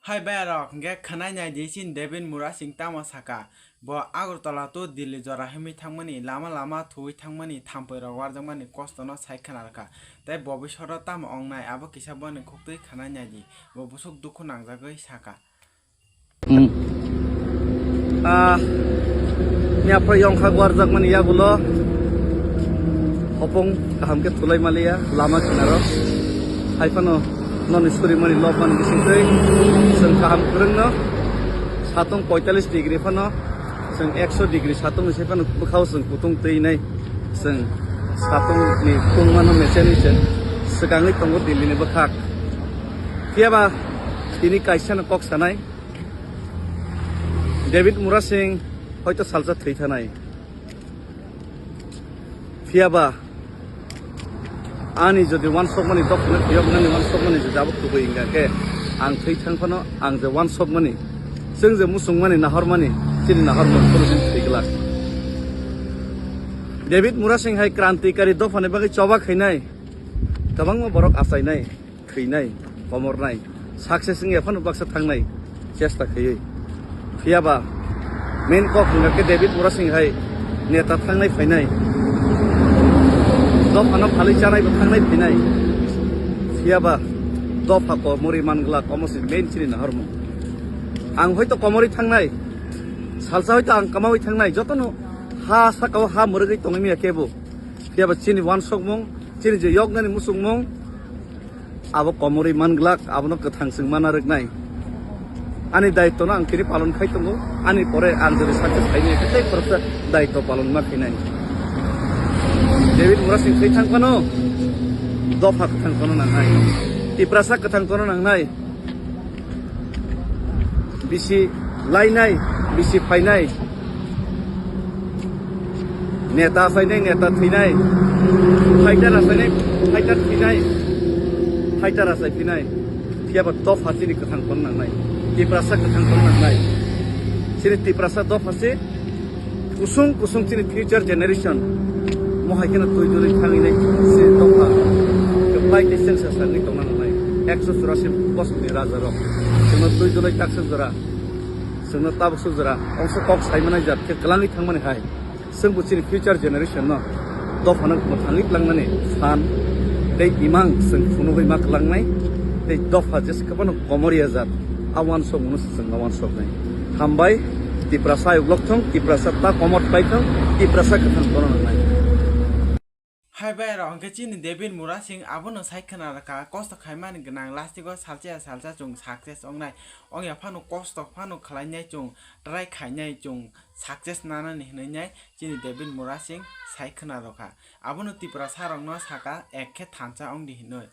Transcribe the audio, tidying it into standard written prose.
Hai bayarok ge khana nyai di sin Devin Mura sing tama saka bo Agartala to Delhi jora hemi thangmani lama thui thangmani thampoi rok warjakmani kosto no sai khanarka tai bobishoro tama ongnai abo kisa boni khoktui khana nyai di bo busuk dukhu nangjagoi saka Nyapa yang khag warjakmani yagulo hopong kaham ke tulai malia lama kinaro haifano non isturi mani lopan bisingtei seng kaham kurang no satung 45 degree fano seng 100 degree satung se fano bukhau seng putung tei nai seng satung ni tung mano mesen ni chen sekangi tongo Delhi ni bakhak kiaba ini kaisa na kok sanai David Mura Singh hoyto salsa thei thanai fiaba ani jodi one shot mani dok na yog nani one shot mani jabo kubo inga ke ang thei thang phano ang je one shot mani sing je musung mani nahor mani chini nahor mon solo din thigla David Mura Singh hai krantikari dok phane bagi choba khainai tabang mo borok asai nai kheinai komor nai success nge phano baksa thangnai chesta khei fiaba main kok nga ke David Mura Singh hai neta thangnai phainai dop anok phali chanai thangnai phainai fiaba dop ko muri mangla komosi main chini na hormo ang hoyto komori thangnai salsa hoyto ang kamawi thangnai jotono ha sakao ha murgai tongmi akebo fiaba chini one sok mong chini je yok nani musung mong abo komori manglak abono kathang sing manarek nai ani daitto na ang kini palon khai tongo ani pore anjali sakhe khaini ketai porta daitto palon ma khinai David Mura Singh thei thang kono dofa kathang kono nang nai tiprasa kathang kono nang nai bisi lainai bisi phainai neta phainai neta thinai fighter asai fighter thinai fighter asai thinai fiaba dofa chini kathang kono nang nai tiprasa kathang kono nang nai chini tiprasa dofa se kusung chini future generation mohai kena tujuh tangi nai se dofa kepai distance asal ni tong nang nai 184 bos ni raja rok seno tujuh taksa jora seno tabsu jora ongso kok sai manai jat ke kalani thangmani hai sengbu chini future generation no dofa nang thangik langnani san dei imang seng funubai mak langnai dei dofa jes kabano komoria jat awan sok munus seng awan sok nai hambai tiprasa uglokthong tiprasa ta komot paithong tiprasa kathang kono nai Hai bayarok ge chini Devin Mura Singh abono sai khanarka kosto khaimani gnang lastiko salsa chung success ongnai ongya phano kosto phano khlainai chung try khainai chung success nanani hnainai chini Devin Mura Singh sai khanarka abono tiprasa rong no saka ekke thancha ongdi hinoi